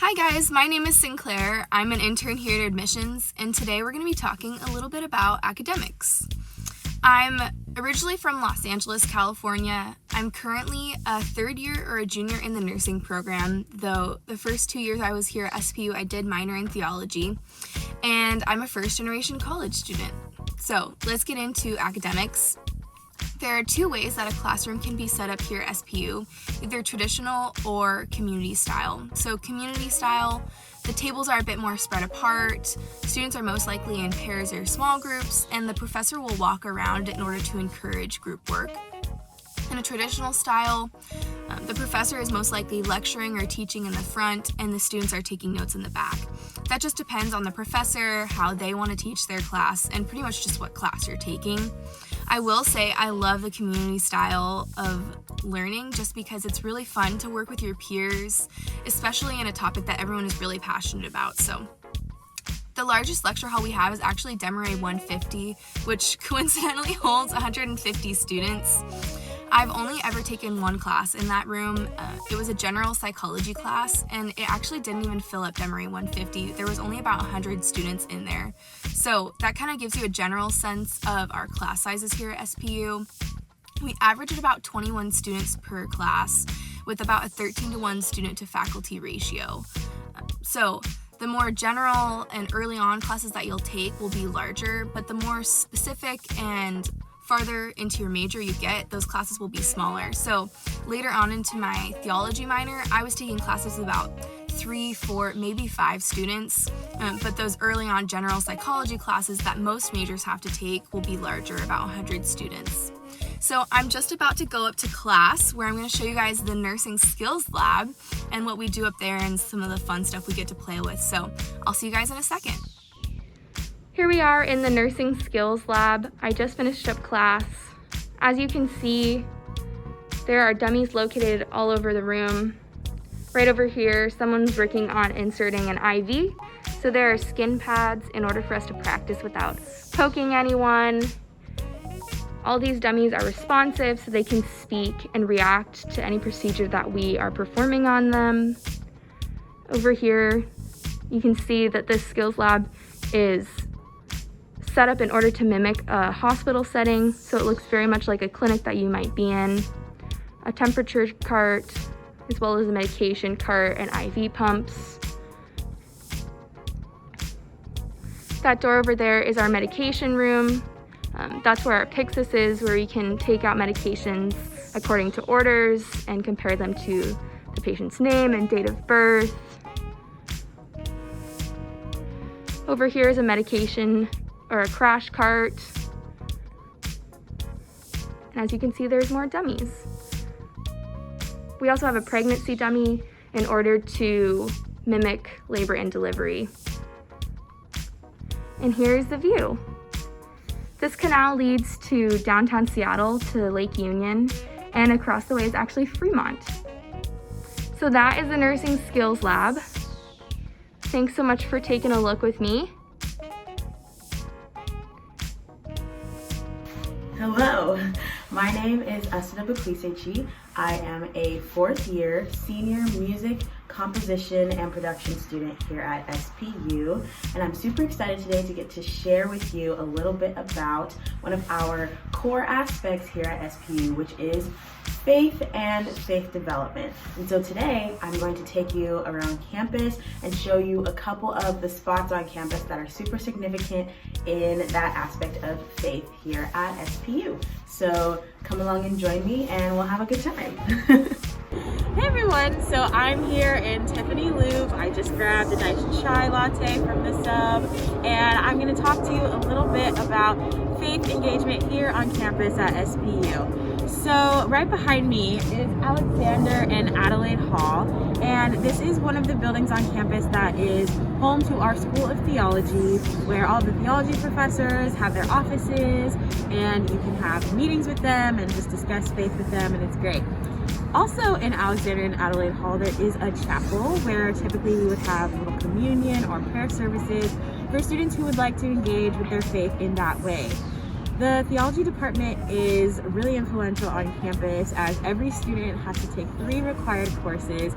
Hi guys, my name is Sinclair. I'm an intern here at Admissions, and today we're going to be talking a little bit about academics. I'm originally from Los Angeles, California. I'm currently a third year or a junior in the nursing program, though the first 2 years I was here at SPU, I did minor in theology, and I'm a first generation college student. So let's get into academics. There are two ways that a classroom can be set up here at SPU, either traditional or community style. So community style, the tables are a bit more spread apart, students are most likely in pairs or small groups, and the professor will walk around in order to encourage group work. In a traditional style, the professor is most likely lecturing or teaching in the front, and the students are taking notes in the back. That just depends on the professor, how they want to teach their class, and pretty much just what class you're taking. I will say I love the community style of learning just because it's really fun to work with your peers, especially in a topic that everyone is really passionate about. So the largest lecture hall we have is actually Demeray 150, which coincidentally holds 150 students. I've only ever taken one class in that room. It was a general psychology class, and it actually didn't even fill up Demeray 150. There was only about 100 students in there. So that kind of gives you a general sense of our class sizes here at SPU. We average at about 21 students per class, with about a 13-to-1 student to faculty ratio. So the more general and early on classes that you'll take will be larger, but the more specific and farther into your major you get, those classes will be smaller. So later on into my theology minor, I was taking classes with about 3, 4, maybe 5 students, but those early on general psychology classes that most majors have to take will be larger, about 100 students. So I'm just about to go up to class where I'm going to show you guys the nursing skills lab and what we do up there and some of the fun stuff we get to play with. So I'll see you guys in a second. Here we are in the nursing skills lab. I just finished up class. As you can see, there are dummies located all over the room. Right over here, someone's working on inserting an IV. So there are skin pads in order for us to practice without poking anyone. All these dummies are responsive so they can speak and react to any procedure that we are performing on them. Over here, you can see that this skills lab is set up in order to mimic a hospital setting, so it looks very much like a clinic that you might be in. A temperature cart, as well as a medication cart and IV pumps. That door over there is our medication room. That's where our Pyxis is, where we can take out medications according to orders and compare them to the patient's name and date of birth. Over here is a medication or a crash cart. And as you can see, there's more dummies. We also have a pregnancy dummy in order to mimic labor and delivery. And here's the view. This canal leads to downtown Seattle, to Lake Union, and across the way is actually Fremont. So that is the nursing skills lab. Thanks so much for taking a look with me. Hello, my name is Asuna Bukwisechi. I am a fourth year senior music, composition, and production student here at SPU, and I'm super excited today to get to share with you a little bit about one of our core aspects here at SPU, which is faith and faith development. And so today I'm going to take you around campus and show you a couple of the spots on campus that are super significant in that aspect of faith here at SPU. So come along and join me and we'll have a good time. Hey everyone, so I'm here in Tiffany Louvre. I just grabbed a nice chai latte from the sub, and I'm going to talk to you a little bit about faith engagement here on campus at SPU. So right behind me is Alexander and Adelaide Hall, and this is one of the buildings on campus that is home to our School of Theology, where all the theology professors have their offices, and you can have meetings with them and just discuss faith with them, and it's great. Also in Alexander and Adelaide Hall, there is a chapel where typically we would have little communion or prayer services for students who would like to engage with their faith in that way. The theology department is really influential on campus, as every student has to take 3 required courses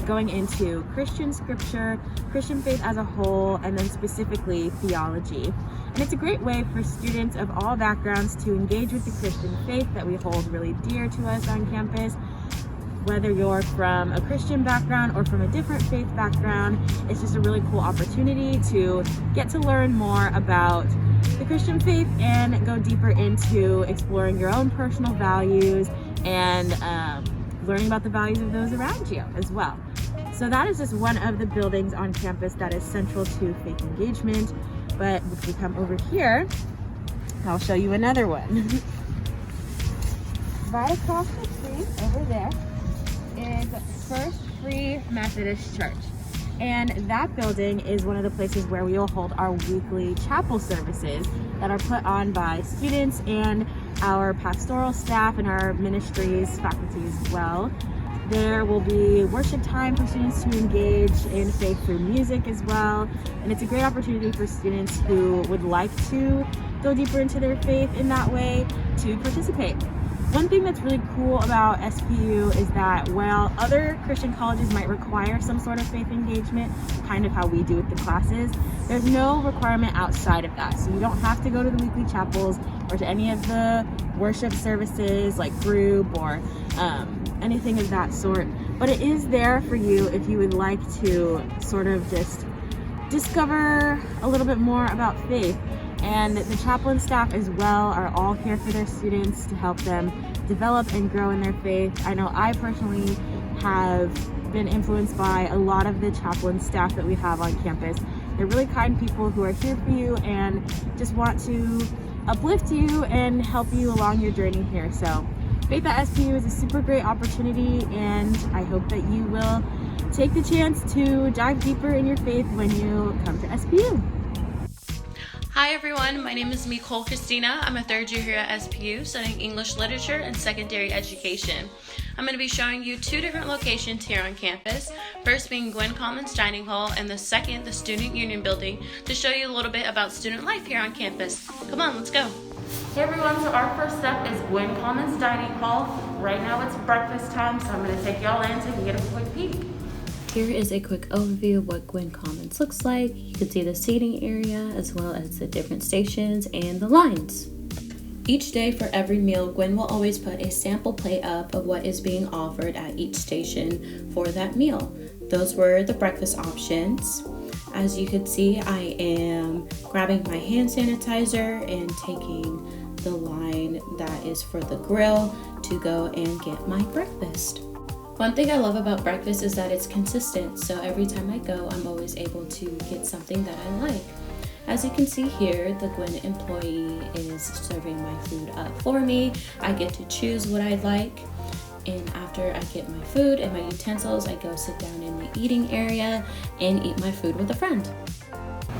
going into Christian scripture, Christian faith as a whole, and then specifically theology. And it's a great way for students of all backgrounds to engage with the Christian faith that we hold really dear to us on campus. Whether you're from a Christian background or from a different faith background, it's just a really cool opportunity to get to learn more about the Christian faith and go deeper into exploring your own personal values and learning about the values of those around you as well. So that is just one of the buildings on campus that is central to faith engagement. But if we come over here, I'll show you another one. Right across the street over there is First Free Methodist Church. And that building is one of the places where we will hold our weekly chapel services that are put on by students and our pastoral staff and our ministries faculty as well. There will be worship time for students to engage in faith through music as well. And it's a great opportunity for students who would like to go deeper into their faith in that way to participate. One thing that's really cool about SPU is that while other Christian colleges might require some sort of faith engagement, kind of how we do with the classes, there's no requirement outside of that. So you don't have to go to the weekly chapels or to any of the worship services like group or anything of that sort. But it is there for you if you would like to sort of just discover a little bit more about faith. And the chaplain staff as well are all here for their students to help them develop and grow in their faith. I know I personally have been influenced by a lot of the chaplain staff that we have on campus. They're really kind people who are here for you and just want to uplift you and help you along your journey here. So Faith at SPU is a super great opportunity, and I hope that you will take the chance to dive deeper in your faith when you come to SPU. Hi everyone, my name is Nicole Christina. I'm a 3rd year here at SPU studying English literature and secondary education. I'm going to be showing you 2 different locations here on campus, first being Gwynn Commons Dining Hall and the second the Student Union Building, to show you a little bit about student life here on campus. Come on, let's go. Hey everyone, so our first step is Gwynn Commons Dining Hall. Right now it's breakfast time, so I'm going to take y'all in so you can get a quick peek. Here is a quick overview of what Gwynn Commons looks like. You can see the seating area as well as the different stations and the lines. Each day for every meal, Gwynn will always put a sample plate up of what is being offered at each station for that meal. Those were the breakfast options. As you can see, I am grabbing my hand sanitizer and taking the line that is for the grill to go and get my breakfast. One thing I love about breakfast is that it's consistent, so every time I go, I'm always able to get something that I like. As you can see here, the Gwynn employee is serving my food up for me. I get to choose what I like, and after I get my food and my utensils, I go sit down in the eating area and eat my food with a friend.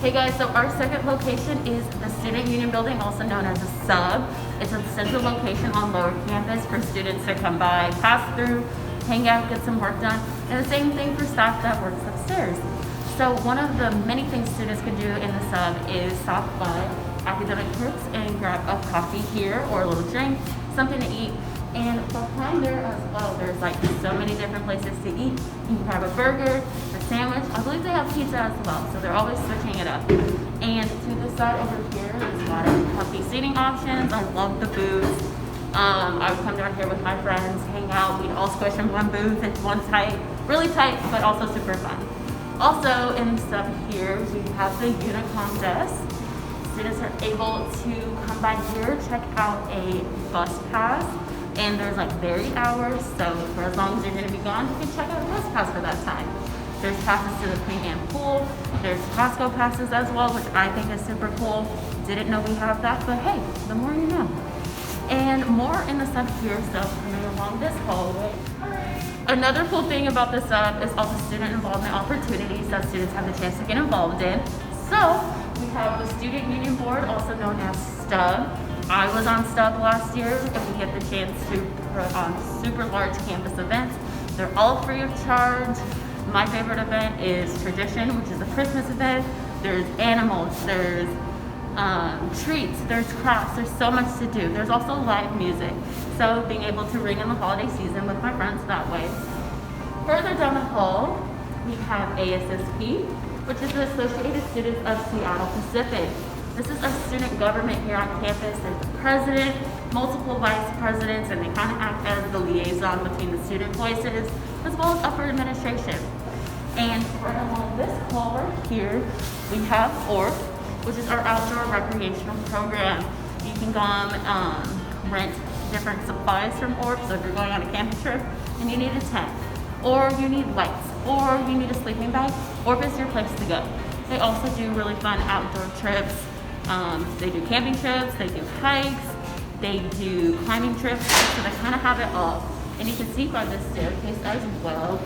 Hey guys, so our second location is the Student Union Building, also known as a sub. It's a central location on lower campus for students to come by, pass through, hang out, get some work done, and the same thing for staff that works upstairs. So one of the many things students can do in the sub is stop by academic groups and grab a coffee here or a little drink, something to eat. And behind there as well, there's like so many different places to eat. You can grab a burger, a sandwich. I believe they have pizza as well, so they're always switching it up. And to the side over here, there's a lot of healthy seating options. I love the booths. I would come down here with my friends, hang out. We'd all squish in one booth. It's one tight, really tight, but also super fun. Also in the sub here, we have the Unicom desk. Students are able to come by here, check out a bus pass, and there's like varied hours, so for as long as you're gonna be gone, you can check out a bus pass for that time. There's passes to the Queen pool, there's Costco passes as well, which I think is super cool. Didn't know we have that, but hey, the more you know. And more in the sub here, so coming along this hallway. Another cool thing about the sub is all the student involvement opportunities that students have the chance to get involved in. So we have the Student Union Board, also known as STUB. I was on STUB last year, and we get the chance to put on super large campus events. They're all free of charge. My favorite event is Tradition, which is a Christmas event. There's animals, there's treats, there's crafts, there's so much to do. There's also live music, so being able to ring in the holiday season with my friends that way. Further down the hall, we have ASSP, which is the Associated Students of Seattle Pacific. This is a student government here on campus. There's the president, multiple vice presidents, and they kind of act as the liaison between the student voices, as well as upper administration. And right along this hall right here, we have ORF, which is our outdoor recreational program. You can come rent different supplies from ORF, so if you're going on a camping trip and you need a tent, or you need lights, or you need a sleeping bag, ORF is your place to go. They also do really fun outdoor trips. They do camping trips, they do hikes, they do climbing trips, so they kind of have it all. And you can see by this staircase as well,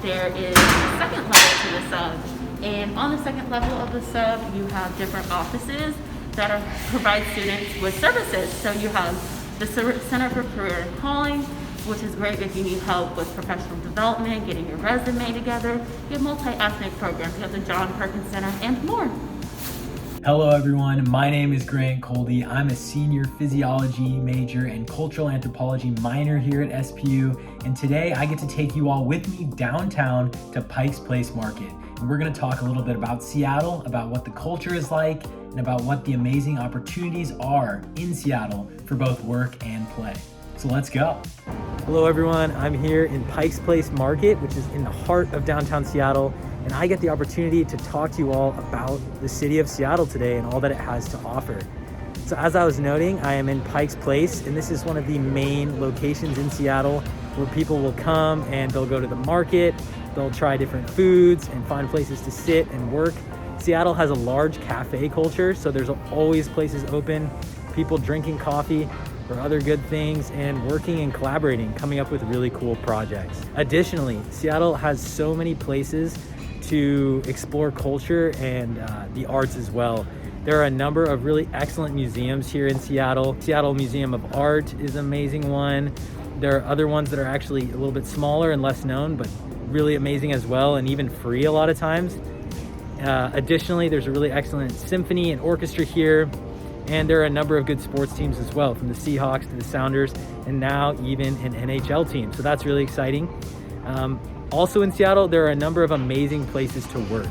there is a second level to the sub. And on the second level of the sub, you have different offices that provide students with services. So you have the Center for Career and Calling, which is great if you need help with professional development, getting your resume together. You have multi-ethnic programs, you have the John Perkins Center, and more. Hello everyone, my name is Grant Coldy. I'm a senior physiology major and cultural anthropology minor here at SPU, and today I get to take you all with me downtown to Pike's Place Market. And we're gonna talk a little bit about Seattle, about what the culture is like, and about what the amazing opportunities are in Seattle for both work and play. So let's go. Hello everyone, I'm here in Pike's Place Market, which is in the heart of downtown Seattle. And I get the opportunity to talk to you all about the city of Seattle today and all that it has to offer. So as I was noting, I am in Pike's Place, and this is one of the main locations in Seattle where people will come and they'll go to the market, they'll try different foods and find places to sit and work. Seattle has a large cafe culture, so there's always places open, people drinking coffee or other good things and working and collaborating, coming up with really cool projects. Additionally, Seattle has so many places to explore culture and the arts as well. There are a number of really excellent museums here in Seattle. Seattle Museum of Art is an amazing one. There are other ones that are actually a little bit smaller and less known, but really amazing as well, and even free a lot of times. Additionally, there's a really excellent symphony and orchestra here, and there are a number of good sports teams as well, from the Seahawks to the Sounders, and now even an NHL team. So that's really exciting. Also in Seattle, there are a number of amazing places to work.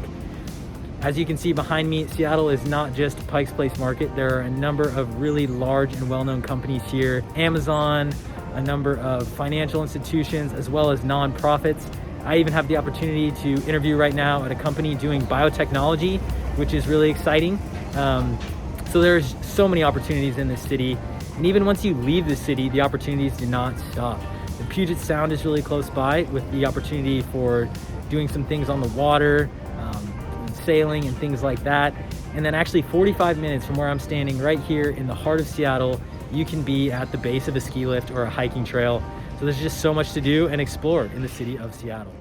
As you can see behind me, Seattle is not just Pike's Place Market. There are a number of really large and well-known companies here. Amazon, a number of financial institutions, as well as nonprofits. I even have the opportunity to interview right now at a company doing biotechnology, which is really exciting. So there's so many opportunities in this city. And even once you leave the city, the opportunities do not stop. The Puget Sound is really close by, with the opportunity for doing some things on the water, sailing and things like that. And then actually 45 minutes from where I'm standing right here in the heart of Seattle, you can be at the base of a ski lift or a hiking trail. So there's just so much to do and explore in the city of Seattle.